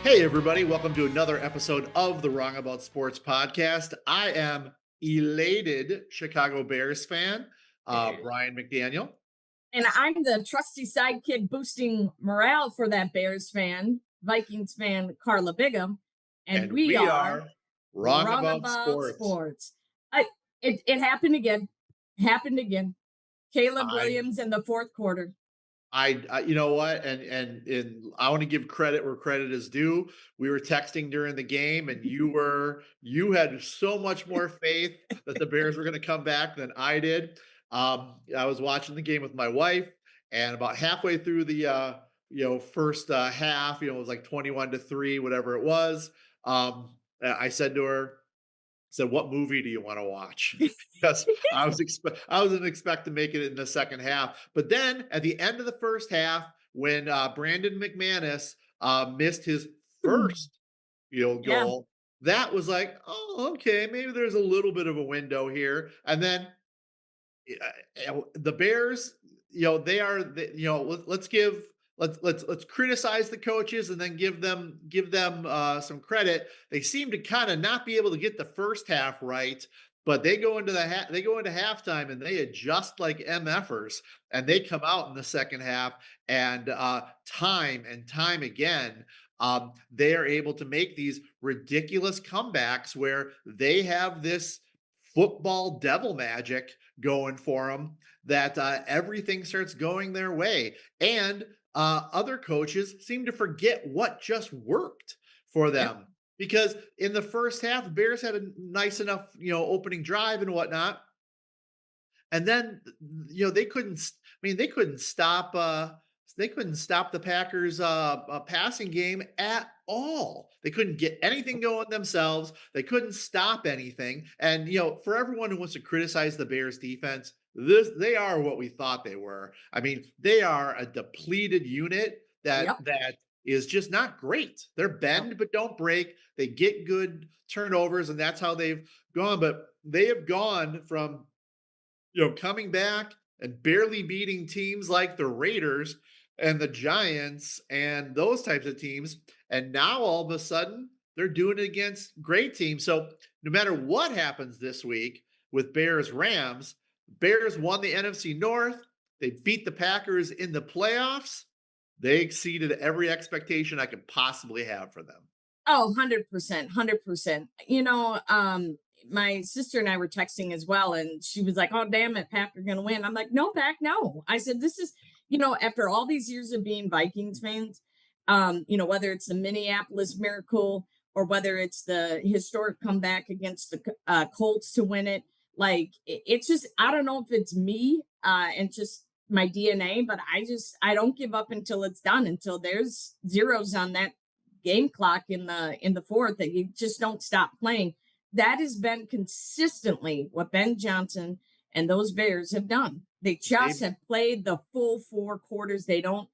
Hey, everybody, welcome to another episode of the Wrong About Sports podcast. I am elated Chicago Bears fan, Brian McDaniel. And I'm the trusty sidekick boosting morale for that Bears fan, Vikings fan, Karla. And And we we are are Wrong wrong About about Sports. sports. It happened again. Happened again. Caleb I, Williams in the fourth quarter. you know what? And I want to give credit where credit is due. We were texting during the game, and you had so much more faith that the Bears were going to come back than I did. I was watching the game with my wife, and about halfway through the first half, it was like 21-3, whatever it was. I said to her, said, "What movie do you want to watch?" Because I wasn't expect to make it in the second half. But then at the end of the first half, when Brandon McManus missed his first field Yeah. goal, that was like, oh, okay, maybe there's a little bit of a window here. And then the Bears, they are, let's give let's criticize the coaches and then give them some credit. They seem to kind of not be able to get the first half right, but they go into they go into halftime and they adjust like MFers, and they come out in the second half, and time and time again. They are able to make these ridiculous comebacks where they have this football devil magic going for them, that everything starts going their way. And other coaches seem to forget what just worked for Yep. them. Because in the first half, the Bears had a nice enough, opening drive and whatnot. And then, they couldn't. I mean, they couldn't stop the Packers' passing game at all. They couldn't get anything going themselves. They couldn't stop anything. And for everyone who wants to criticize the Bears' defense, they are what we thought they were. I mean, they are a depleted unit Yep. that is just not great. They're Yep. bend but don't break. They get good turnovers, and that's how they've gone. But they have gone from coming back and barely beating teams like the Raiders and the Giants and those types of teams. And now all of a sudden, they're doing it against great teams. So no matter what happens this week with Bears Rams, Bears won the NFC North. They beat the Packers in the playoffs. They exceeded every expectation I could possibly have for them. Oh, 100%, 100%. My sister and I were texting as well, and she was like, "Oh, damn it, Pack are gonna win." I'm like, "No, Pack, no." I said, "This is, after all these years of being Vikings fans, whether it's the Minneapolis Miracle or whether it's the historic comeback against the Colts to win it, like it's just I don't know if it's me and just my DNA, but I don't give up until it's done, until there's zeros on that game clock in the fourth, that you just don't stop playing. That has been consistently what Ben Johnson and those Bears have done. They just They have played the full four quarters. They don't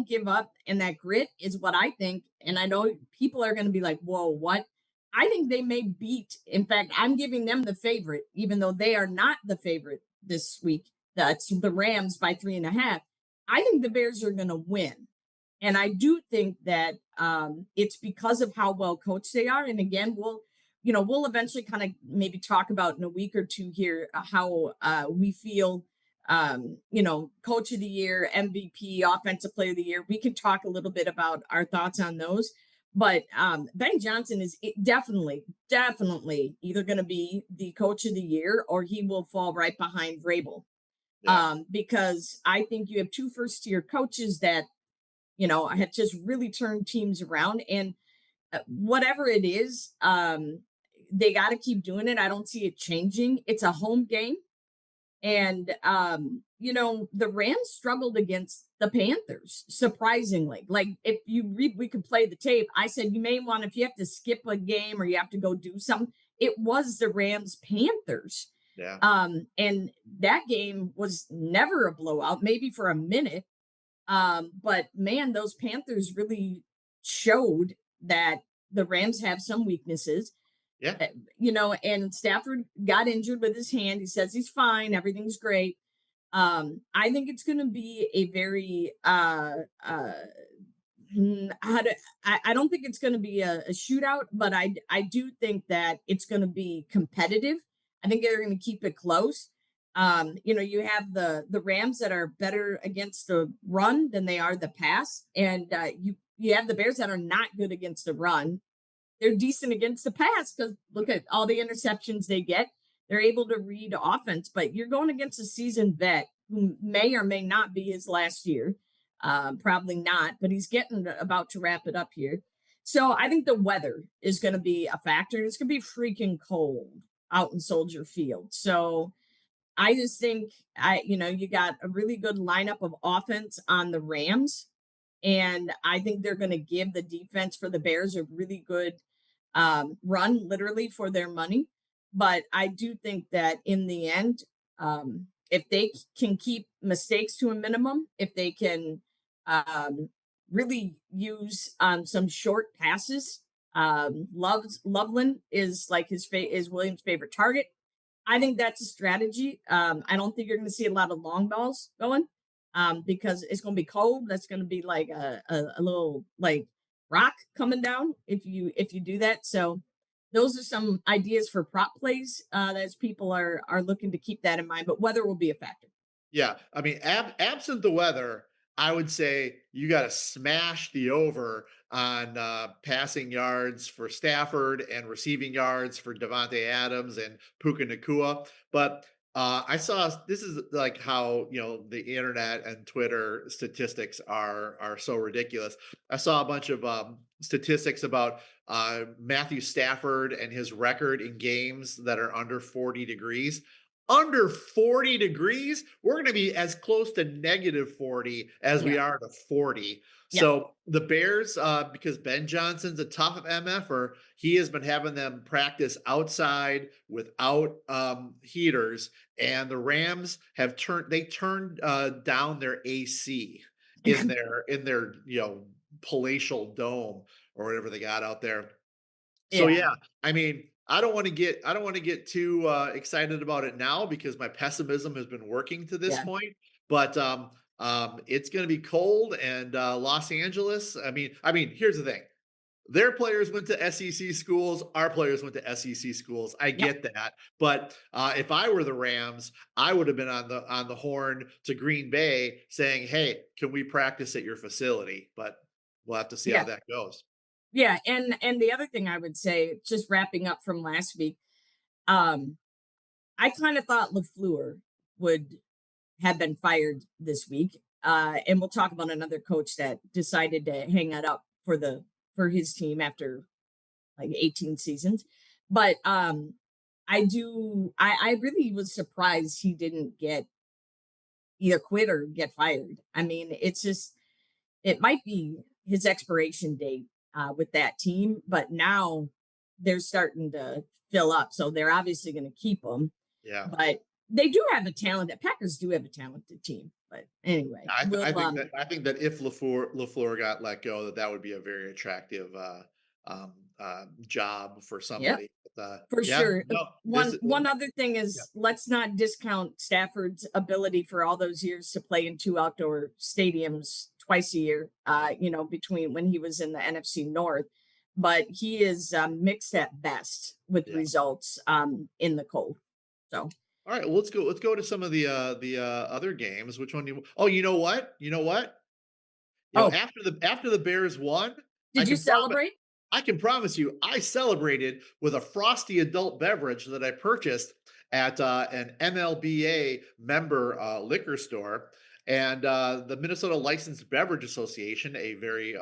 give up, and that grit is what I think. And I know people are going to be like, "Whoa, what?" I think they may beat. In fact, I'm giving them the favorite, even though they are not the favorite this week. That's the Rams by 3.5. I think the Bears are going to win. And I do think that it's because of how well coached they are. And again, we'll eventually kind of maybe talk about in a week or two here how we feel, coach of the year, MVP, offensive player of the year. We can talk a little bit about our thoughts on those. But Ben Johnson is definitely, definitely either going to be the coach of the year or he will fall right behind Vrabel. yeah. Because I think you have two first tier coaches that have just really turned teams around. And whatever it is, they got to keep doing it. I don't see it changing. It's a home game. And, the Rams struggled against the Panthers, surprisingly. Like, if you read, we could play the tape. I said, you may want, if you have to skip a game or you have to go do something, it was the Rams Panthers. Yeah. And that game was never a blowout, maybe for a minute. But man, those Panthers really showed that the Rams have some weaknesses. Yeah. And Stafford got injured with his hand. He says he's fine, everything's great. I think it's going to be a very How to, I don't think it's going to be a shootout, but I do think that it's going to be competitive. I think they're going to keep it close. You have the Rams that are better against the run than they are the pass, and you have the Bears that are not good against the run. They're decent against the pass because look at all the interceptions they get. They're able to read offense, but you're going against a seasoned vet who may or may not be his last year. Probably not, but he's getting about to wrap it up here. So I think the weather is going to be a factor. It's going to be freaking cold out in Soldier Field. So I just think you got a really good lineup of offense on the Rams, and I think they're going to give the defense for the Bears a really good run, literally for their money. But I do think that in the end, if they can keep mistakes to a minimum, if they can um, really use some short passes, Loveland is like is Williams' favorite target. I think that's a strategy. I don't think you're going to see a lot of long balls going because it's going to be cold. That's going to be like a little like rock coming down if you do that. So those are some ideas for prop plays that people are looking to keep that in mind. But weather will be a factor. Yeah, I mean, absent the weather, I would say you got to smash the over on passing yards for Stafford and receiving yards for Devontae Adams and Puka Nakua. But I saw this is like how the internet and Twitter statistics are so ridiculous. I saw a bunch of statistics about Matthew Stafford and his record in games that are under 40 degrees. Under 40 degrees, we're going to be as close to negative 40 as we Yeah. are to 40. Yep. So the Bears, because Ben Johnson's a tough MFer, he has been having them practice outside without heaters, and the Rams have turned down their AC in their palatial dome or whatever they got out there. So Yeah. yeah, I mean, I don't want to get too excited about it now because my pessimism has been working to this Yeah. point. But it's going to be cold and Los Angeles. I mean, here's the thing: their players went to SEC schools. Our players went to SEC schools. I Yep. get that, but if I were the Rams, I would have been on the horn to Green Bay saying, "Hey, can we practice at your facility?" But we'll have to see how Yeah. that goes. Yeah. And the other thing I would say, just wrapping up from last week, um, I kind of thought Lafleur would have been fired this week. And we'll talk about another coach that decided to hang it up for his team after like 18 seasons. But I really was surprised he didn't get either quit or get fired. I mean, it's just it might be his expiration date with that team, but now they're starting to fill up, so they're obviously going to keep him. Yeah. But they do have a talented Packers do have a talented team. But anyway, I think that if Lafleur got let go, that would be a very attractive job for yep, somebody. But, for yeah, sure. no, One other thing yeah, is let's not discount Stafford's ability for all those years to play in two outdoor stadiums twice a year. Between when he was in the NFC North, but he is mixed at best with yeah. results in the cold. So, All right, well, let's go to some of the other games. Which one? Oh, you know what? You know what? oh, After the Bears won, I did you can promise. celebrate? I can promise you, I celebrated with a frosty adult beverage that I purchased at an MLBA member liquor store. And the Minnesota Licensed Beverage Association, a very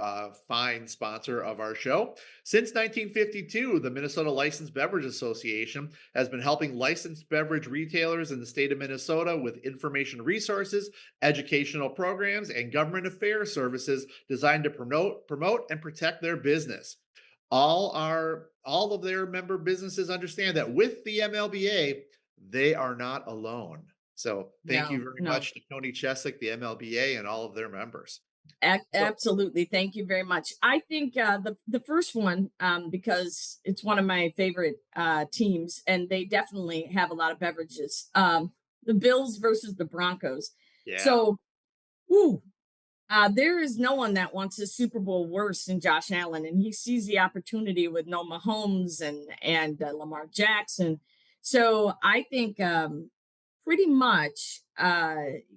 fine sponsor of our show. Since 1952, the Minnesota Licensed Beverage Association has been helping licensed beverage retailers in the state of Minnesota with information resources, educational programs, and government affairs services designed to promote and protect their business. All of their member businesses understand that with the MLBA, they are not alone. So thank you No, very no. much to Tony Chesick, the MLBA, and all of their members. So Absolutely. Thank you very much. I think the first one, because it's one of my favorite teams, and they definitely have a lot of beverages. The Bills versus the Broncos. yeah, So, woo. There is no one that wants a Super Bowl worse than Josh Allen, and he sees the opportunity with no Mahomes and Lamar Jackson. So I think pretty much,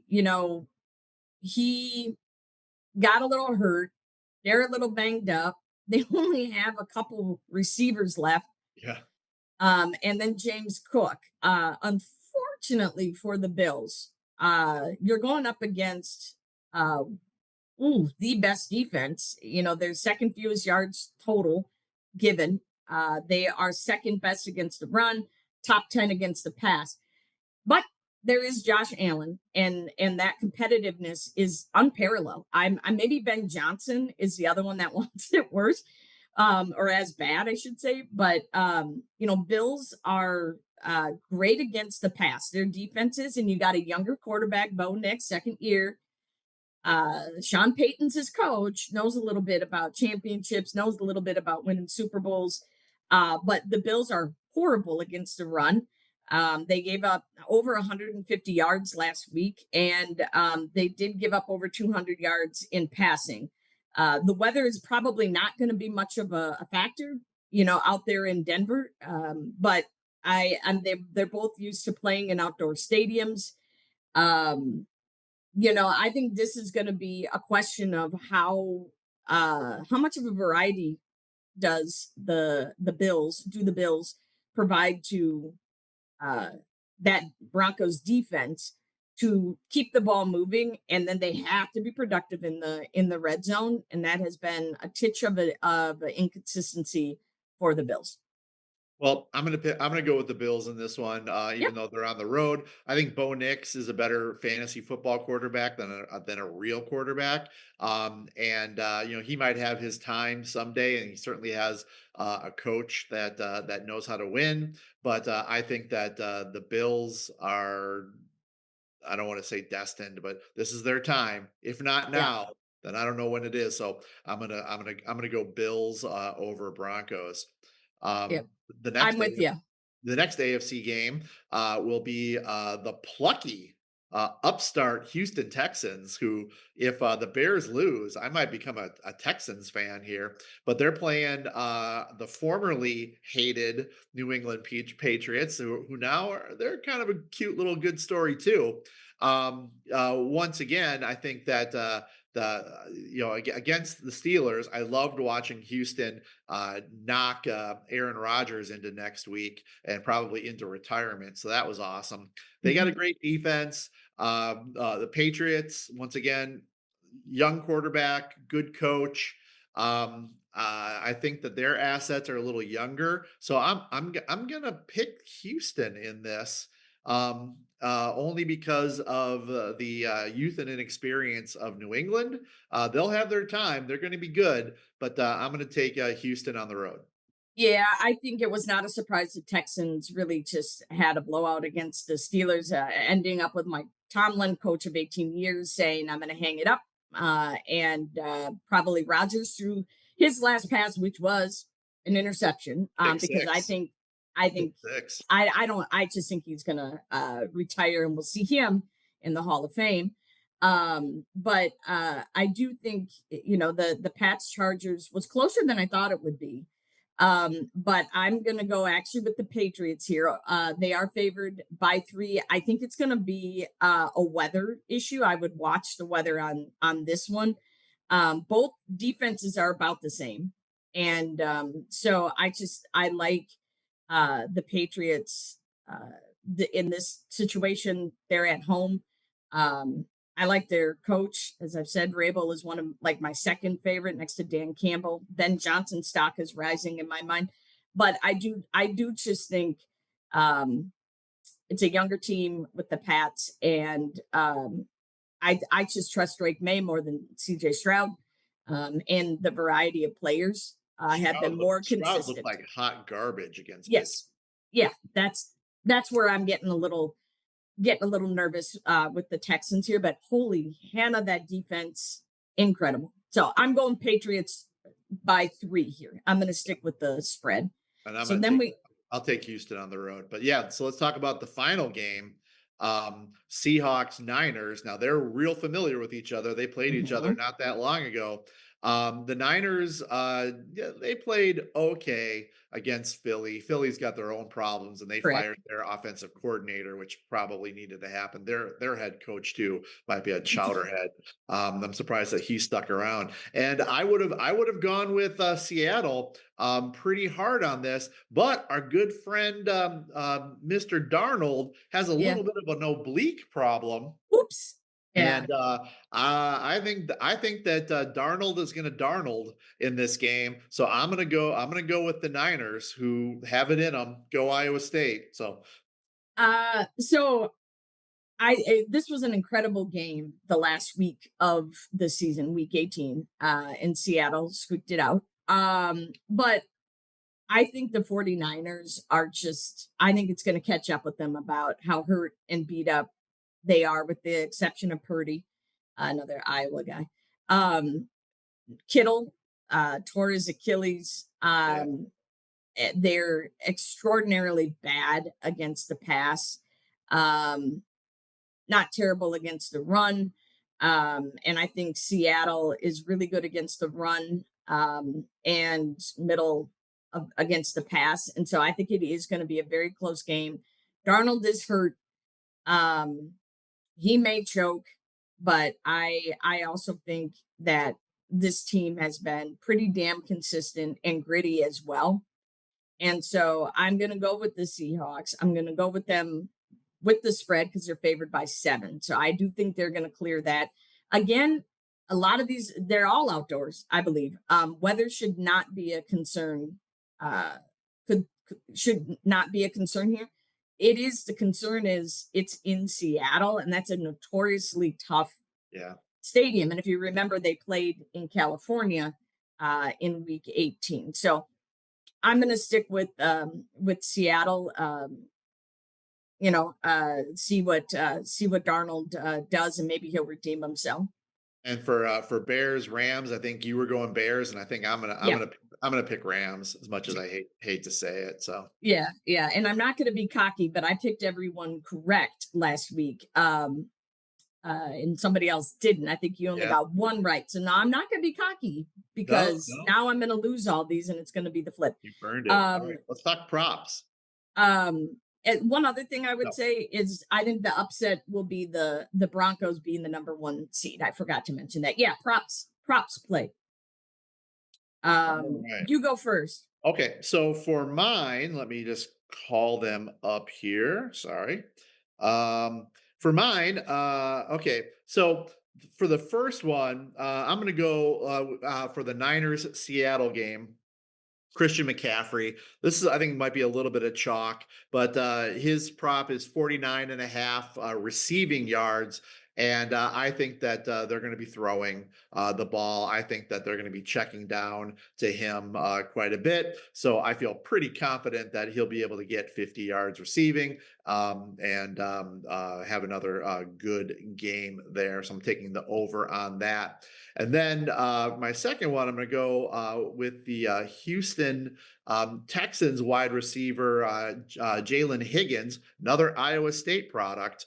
you know, he got a little hurt. They're a little banged up. They only have a couple receivers left, Yeah. and then James Cook. Unfortunately for the Bills, you're going up against uh, the best defense. You know, their second fewest yards total given. They are second best against the run, top 10 against the pass. But there is Josh Allen, and that competitiveness is unparalleled. I'm maybe Ben Johnson is the other one that wants it worse, or as bad, I should say. But Bills are great against the pass. Their defenses, and you got a younger quarterback, Bo Nix, second year. Sean Payton's his coach, knows a little bit about championships, knows a little bit about winning Super Bowls. But the Bills are horrible against the run. They gave up over 150 yards last week, and they did give up over 200 yards in passing. The weather is probably not going to be much of a factor, out there in Denver. But they're both used to playing in outdoor stadiums. Um, I think this is going to be a question of how much of a variety the Bills provide to uh that Broncos defense to keep the ball moving, and then they have to be productive in the red zone, and that has been a titch of an inconsistency for the Bills. Well, I'm gonna go with the Bills in this one, Yep. even though they're on the road. I think Bo Nix is a better fantasy football quarterback than a real quarterback. He might have his time someday, and he certainly has a coach that knows how to win. But I think that the Bills are, I don't want to say destined, but this is their time. If not Yeah. now, then I don't know when it is. So I'm gonna go Bills over Broncos. Yep. The I'm next with you. the next AFC game will be the plucky upstart Houston Texans, who, if the Bears lose, I might become a Texans fan here. But they're playing the formerly hated New England Patriots, who now they're kind of a cute little good story too. Once again, I think that against the Steelers, I loved watching Houston knock Aaron Rodgers into next week and probably into retirement. So that was awesome. They got Mhm. a great defense. The Patriots, once again, young quarterback, good coach. I think that their assets are a little younger, so I'm gonna pick Houston in this, only because of the youth and inexperience of New England. They'll have their time; they're going to be good, but I'm going to take Houston on the road. Yeah, I think it was not a surprise the Texans really just had a blowout against the Steelers, ending up with Mike Tomlin, coach of 18 years, saying, I'm going to hang it up. And probably Rodgers threw his last pass, which was an interception, Pick because I six, think, I pick think, six. I don't, I just think he's going to retire, and we'll see him in the Hall of Fame. But I do think, the Pats Chargers was closer than I thought it would be. But I'm going to go actually with the Patriots here. They are favored by 3. I think it's going to be a weather issue. I would watch the weather on this one. Both defenses are about the same, and so I like the Patriots. In this situation, they're at home. Um, I like their coach. As I've said, Rabel is one of like my second favorite next to Dan Campbell. Ben Johnson stock is rising in my mind. But I do just think um, it's a younger team with the Pats, and I just trust Drake May more than CJ Stroud, and the variety of players have been more Stroud looked consistent. like hot garbage against Pittsburgh. Yes, yeah, that's where I'm getting a little nervous with the Texans here, but holy Hannah, that defense, incredible. So I'm going Patriots by 3 here. I'm going to stick with the spread. And I'm So gonna then take we, I'll take Houston on the road. But yeah, so let's talk about the final game. Seahawks Niners. Now they're real familiar with each other. They played each other Mhm. not that long ago. The Niners, yeah, they played okay against Philly. Philly's got their own problems, and they Correct. fired their offensive coordinator, which probably needed to happen. Their head coach too might be a chowderhead. I'm surprised that he stuck around. And I would have gone with Seattle pretty hard on this, but our good friend Mr. Darnold has a Yeah. little bit of an oblique problem, Oops. Yeah. and I think that Darnold is going to Darnold in this game. So I'm gonna go with the Niners, who have it in them. Go Iowa State. So So this was an incredible game the last week of the season, week 18, in Seattle, squeaked it out. But I think the 49ers are just, I think it's going to catch up with them about how hurt and beat up they are, with the exception of Purdy, another Iowa guy. Um, Kittle tore his Achilles. yeah, They're extraordinarily bad against the pass. Um, Not terrible against the run. And I think Seattle is really good against the run, and middle against the pass. And so I think it is going to be a very close game. Darnold is hurt. Um, he may choke, but I also think that this team has been pretty damn consistent and gritty as well. And so I'm going to go with the Seahawks. I'm going to go with them with the spread because they're favored by 7. So I do think they're going to clear that. Again, a lot of these, they're all outdoors, I believe. Weather should not be a concern. Should not be a concern here. It is, the concern is it's in Seattle, and that's a notoriously tough yeah. stadium. And if you remember, they played in California in week 18. So I'm going to stick with Seattle. See what Darnold does, and maybe he'll redeem himself. And for Bears Rams, I think you were going Bears, and I think Yeah, I'm gonna pick Rams as much as I hate to say it. So yeah. And I'm not going to be cocky, but I picked everyone correct last week. And somebody else didn't. I think you only yeah, got one right. So now I'm not going to be cocky, no, because no, now I'm going to lose all these, and it's going to be the flip. you burned it. All right, Um, let's talk props. and one other thing I would No, say is I think the upset will be the Broncos being the number one seed. I forgot to mention that. Yeah, props play. all right. You go first. Okay, so for mine, let me just call them up here. Sorry. Um, for mine, okay, so for the first one, I'm going to go for the Niners Seattle game. Christian McCaffrey. This is, I think, might be a little bit of chalk, but his prop is 49 and a half receiving yards. And I think that they're going to be throwing the ball. I think that they're going to be checking down to him quite a bit. So I feel pretty confident that he'll be able to get 50 yards receiving and have another good game there. So I'm taking the over on that. And then my second one, I'm going to go with the Houston Texans wide receiver, Jalen Higgins, another Iowa State product.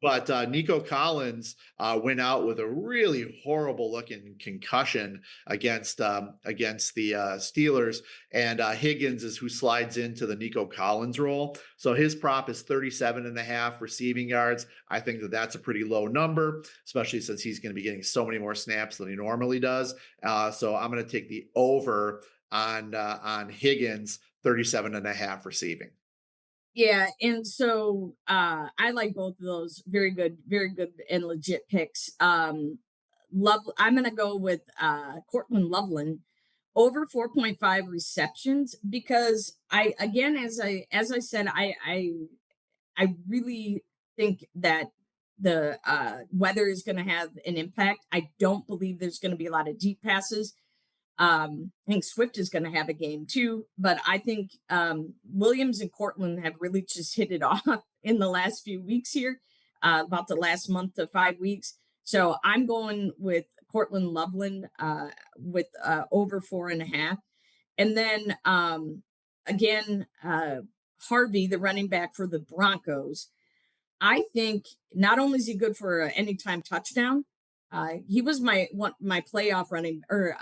But Nico Collins went out with a really horrible looking concussion against the Steelers, and Higgins is who slides into the Nico Collins role. So his prop is 37 and a half receiving yards. I think that that's a pretty low number, especially since he's going to be getting so many more snaps than he normally does. So I'm going to take the over on Higgins, 37 and a half receiving. Yeah, and so I like both of those. Very good and legit picks. Love. I'm gonna go with Cortland Loveland over 4.5 receptions, because I, again, as I said, I really think that the weather is going to have an impact. I don't believe there's going to be a lot of deep passes. I think Swift is going to have a game too, but I think Williams and Cortland have really just hit it off in the last few weeks here, about the last month to 5 weeks. So I'm going with Cortland Loveland with over 4.5. And then again, Harvey, the running back for the Broncos. I think not only is he good for a anytime touchdown, he was my playoff running or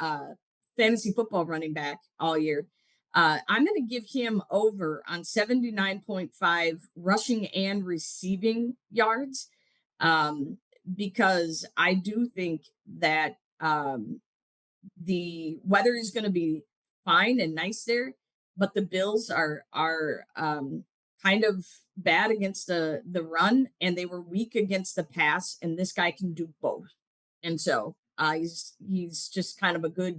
fantasy football running back all year. I'm going to give him over on 79.5 rushing and receiving yards, um, because I do think that the weather is going to be fine and nice there, but the Bills are kind of bad against the run, and they were weak against the pass, and this guy can do both. And so he's just kind of a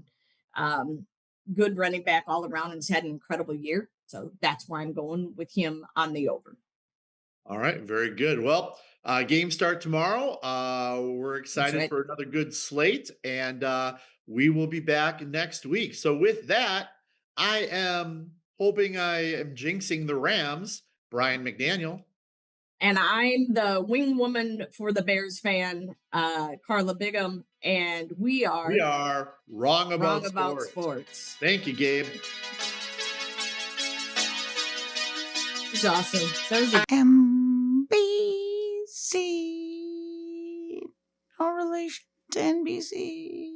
um, good running back all around, and has had an incredible year. So that's why I'm going with him on the over. All right, very good. Well, game start tomorrow. We're That's excited right. for another good slate, and we will be back next week. So, with that, I am hoping I am jinxing the Rams, Brian McDaniel. And I'm the wing woman for the Bears fan, Karla Bigham, and we We are are wrong wrong about about sports. sports. Thank you, Gabe. It's awesome. That was a MBC. No relation to NBC.